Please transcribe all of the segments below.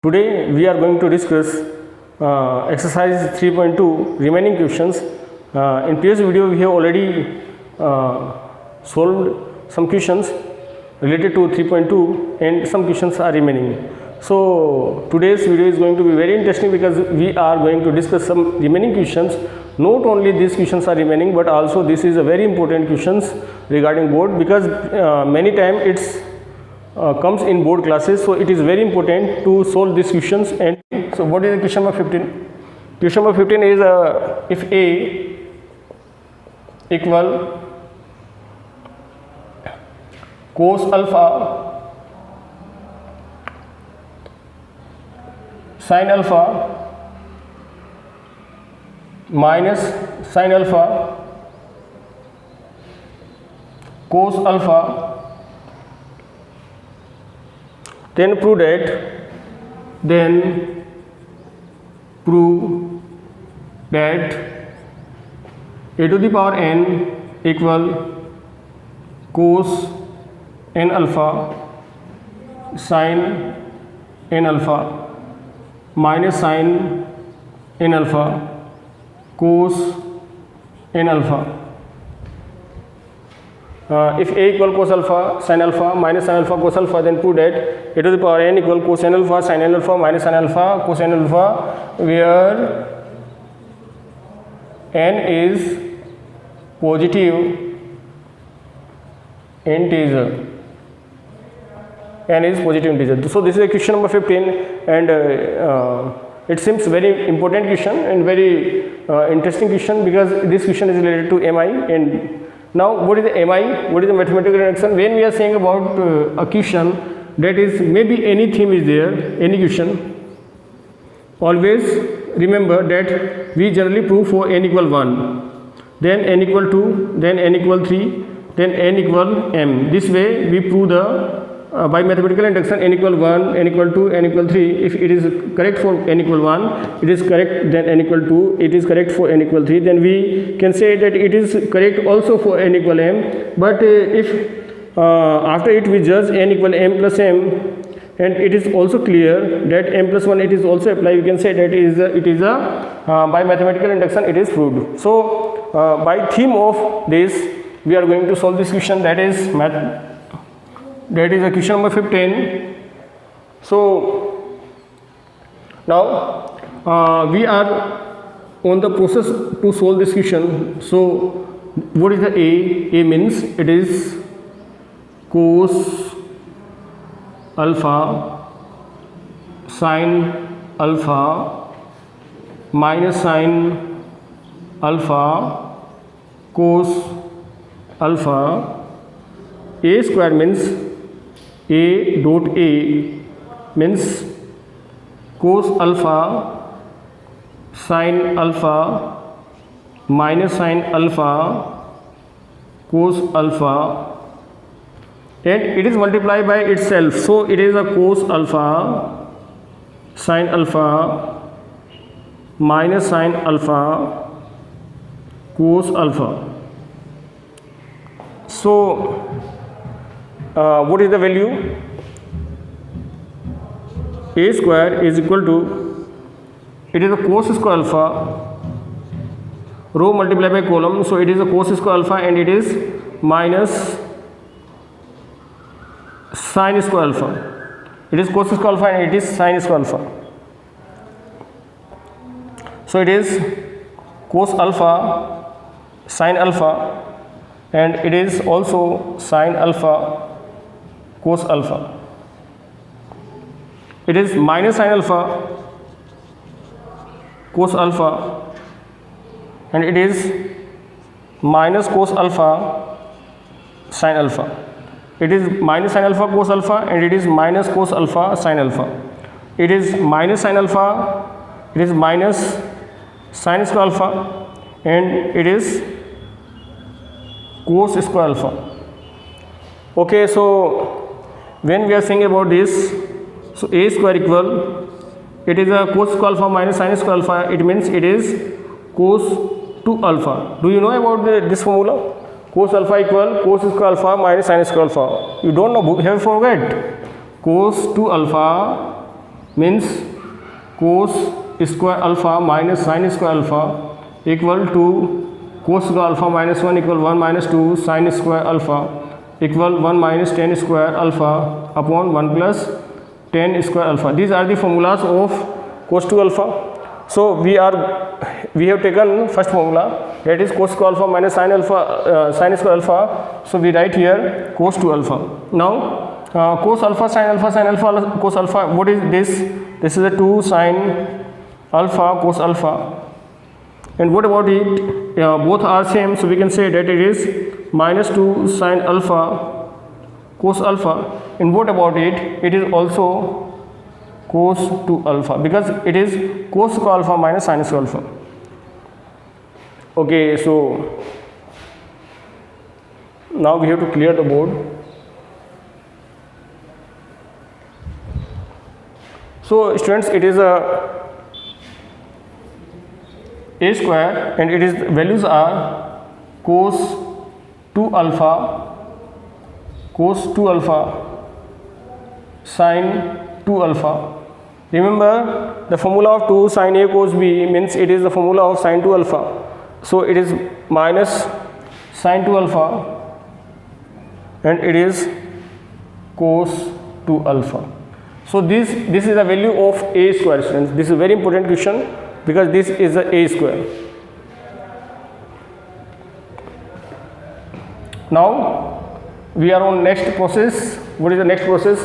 Today we are going to discuss exercise 3.2 remaining questions. In previous video we have already solved some questions related to 3.2 and some questions are remaining. So today's video is going to be very interesting because we are going to discuss some remaining questions. Not only these questions are remaining, but also this is a very important questions regarding board, because many times it's comes in board classes, so it is very important to solve these questions. And so what is the question number 15? Question number 15 is if A equal cos alpha sin alpha minus sin alpha cos alpha, then prove that a to the power n equal cos n alpha sin n alpha minus sin n alpha cos n alpha. If A equal cos alpha sin alpha minus sin alpha cos alpha, then prove that a to the power n equal cos n alpha sin n alpha minus sin alpha cos n alpha, where n is positive integer. N is positive integer. So this is a question number 15, and it seems very important question and very interesting question, because this question is related to MI. And now what is the MI? What is the mathematical reduction? When we are saying about a question, that is maybe any theme is there, any question, always remember that we generally prove for n equal 1, then n equal 2, then n equal 3, then n equal m. This way we prove the by mathematical induction n equal 1, n equal 2, n equal 3. If it is correct for n equal 1, it is correct, then n equal 2, it is correct for n equal 3, then we can say that it is correct also for n equal m. But if after it we judge n equal m plus m, and it is also clear that m plus 1 it is also applied, we can say that it is a by mathematical induction it is proved. So by theme of this we are going to solve this question, that is a question number 15. So now we are on the process to solve this question. So what is the A? A means it is cos alpha sin alpha minus sin alpha cos alpha. A square means A dot A means cos alpha sin alpha minus sin alpha cos alpha, and it is multiplied by itself. So it is a cos alpha sin alpha minus sin alpha cos alpha. So what is the value? A square is equal to, it is a cos square alpha, row multiplied by column, so it is a cos square alpha, and it is minus sin square alpha. It is cos square alpha and it is sin square alpha. So it is cos alpha sin alpha, and it is also sin alpha cos alpha. It is minus sin alpha cos alpha, and it is minus cos alpha sin alpha. It is minus sin alpha cos alpha, and it is minus cos alpha sin alpha. It is minus sin alpha, it is minus sin square alpha, and it is cos square alpha. Okay, so when we are saying about this, so A square equal, it is a cos square alpha minus sin square alpha, it means it is cos 2 alpha. Do you know about this formula? cos alpha equal cos square alpha minus sin square alpha. You don't know, have you forget? Cos 2 alpha means cos square alpha minus sin square alpha equal to cos square alpha minus 1 equal 1 minus 2 sin square alpha equal 1 minus tan square alpha upon 1 plus tan square alpha. These are the formulas of cos 2 alpha. So we have taken first formula, that is cos square alpha minus sin square alpha. So we write here cos 2 alpha. Now cos alpha sin alpha cos alpha, what is this? This is a 2 sin alpha cos alpha. And what about it? Both are same, so we can say that it is minus 2 sin alpha cos alpha. And what about it? It is also cos 2 alpha, because it is cos square alpha minus sin square alpha. Okay, so now we have to clear the board. So students, it is a square and it is values are cos 2 alpha sin 2 alpha. Remember, the formula of 2 sin A cos B means it is the formula of sin 2 alpha. So it is minus sin 2 alpha and it is cos 2 alpha. So this is the value of A square, students. This is a very important question because this is the A square. Now we are on next process. What is the next process?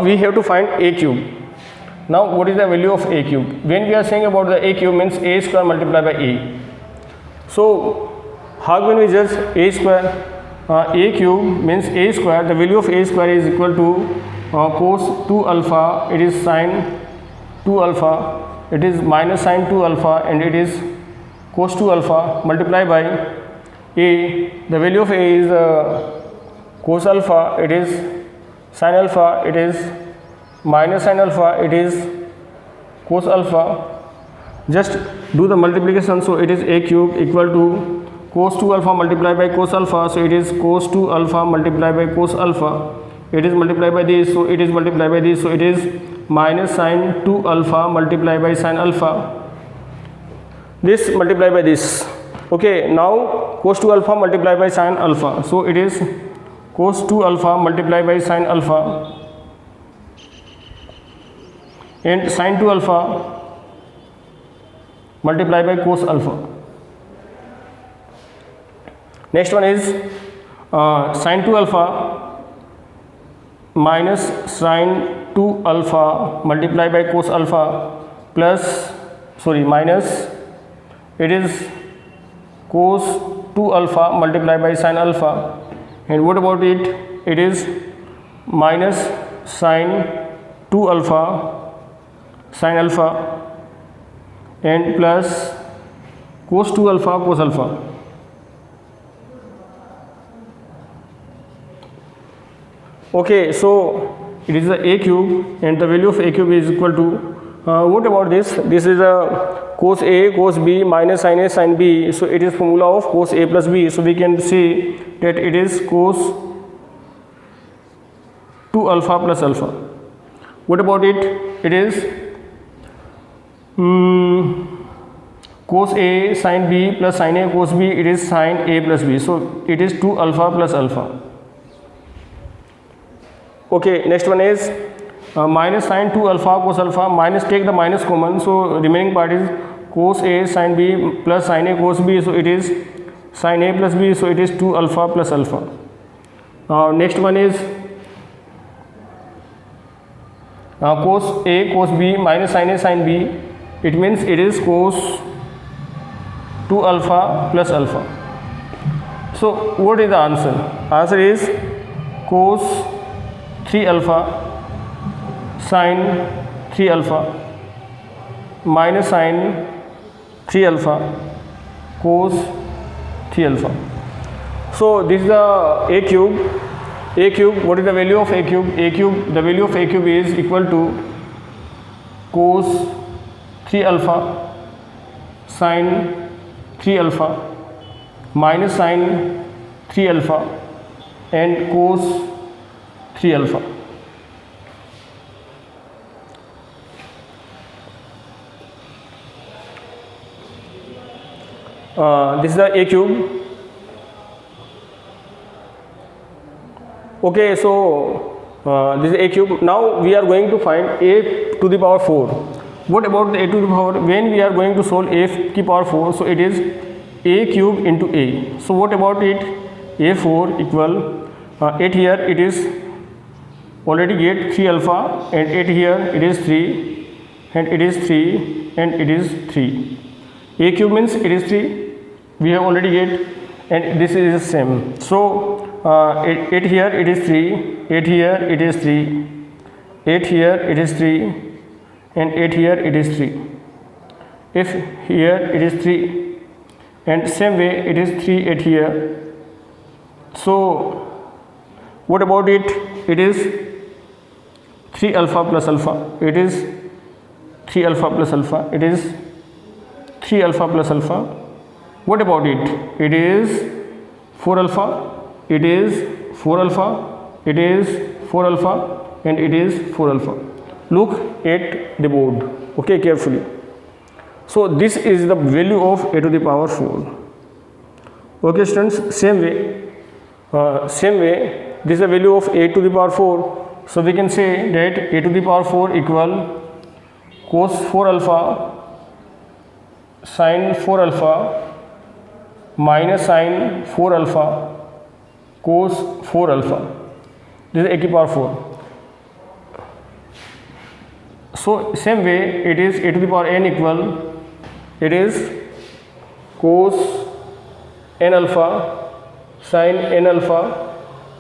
We have to find A cube. Now what is the value of A cube? When we are saying about the A cube means A square multiplied by A. So how can we judge A square? A cube means A square. The value of A square is equal to cos 2 alpha, it is sin 2 alpha, it is minus sin 2 alpha, and it is cos 2 alpha multiplied by A. The value of A is cos alpha, it is sin alpha, it is minus sin alpha, it is cos alpha. Just do the multiplication. So it is A cube equal to cos 2 alpha multiplied by cos alpha. So it is cos 2 alpha multiplied by cos alpha. It is multiplied by this, so it is multiplied by this, so it is minus sin 2 alpha multiplied by sin alpha. This multiplied by this. Okay, now cos 2 alpha multiplied by sin alpha. So it is cos 2 alpha multiplied by sin alpha and sin 2 alpha multiplied by cos alpha. Next one is sin 2 alpha minus sin 2 alpha multiplied by cos alpha plus minus, it is cos 2 alpha multiplied by sin alpha. And what about it? It is minus sin 2 alpha sin alpha and plus cos 2 alpha cos alpha. Okay, so it is the A cube and the value of A cube is equal to what about this? This is a cos A cos B minus sin A sin B. So it is formula of cos A plus B. So we can see that it is cos 2 alpha plus alpha. What about it? It is cos A sin B plus sin A cos B. It is sin A plus B. So it is 2 alpha plus alpha. Okay, next one is minus sin 2 alpha cos alpha, minus take the minus common, so remaining part is cos A sin B plus sin A cos B, so it is sin A plus B, so it is 2 alpha plus alpha. Next one is cos A cos B minus sin A sin B, it means it is cos 2 alpha plus alpha. So what is the answer? Answer is cos 3 alpha sin 3 alpha minus sin 3 alpha cos 3 alpha. So this is the A cube. A cube, what is the value of A cube? A cube, the value of A cube is equal to cos 3 alpha sin 3 alpha minus sin 3 alpha and cos 3 alpha. this is the a cube. Okay, so this is a cube. Now we are going to find a to the power 4. What about the a to the power? When we are going to solve a to the power 4, so it is a cube into a. So what about it? a4 equal 8 here it is already get 3 alpha, and 8 here it is 3, and it is 3, and it is 3. A cube means it is 3, we have already get, and this is the same. So 8 here it is 3, 8 here it is 3, 8 here it is 3, and 8 here it is 3. If here it is 3, and same way it is 3, 8 here. So what about it? It is 3 alpha plus alpha. It is 3 alpha plus alpha. It is 3 alpha plus alpha. What about it? It is 4 alpha. It is 4 alpha. It is 4 alpha, and it is 4 alpha. Look at the board, okay, carefully. So this is the value of a to the power 4. Okay students, same way this is the value of a to the power 4. So we can say that a to the power 4 equal cos 4 alpha sin 4 alpha minus sin 4 alpha cos 4 alpha. This is a to the power 4. So same way it is a to the power n equal, it is cos n alpha sin n alpha,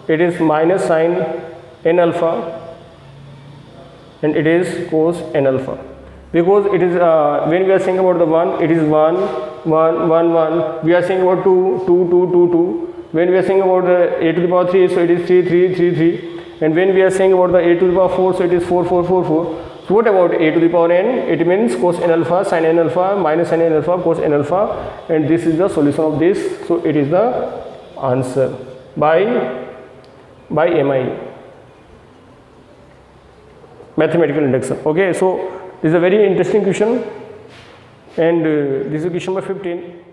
it is minus sin n alpha, and it is cos n alpha. Because it is when we are saying about the 1, it is 1 1 1 1. We are saying about 2 2 2 2 2. When we are saying about the a to the power 3, so it is 3 3 3 3. And when we are saying about the a to the power 4, so it is 4 4 4 4. So what about a to the power n? It means cos n alpha sin n alpha minus sin n alpha cos n alpha, and this is the solution of this. So it is the answer by MI, mathematical induction. Okay, so this is a very interesting question, and this is question number 15.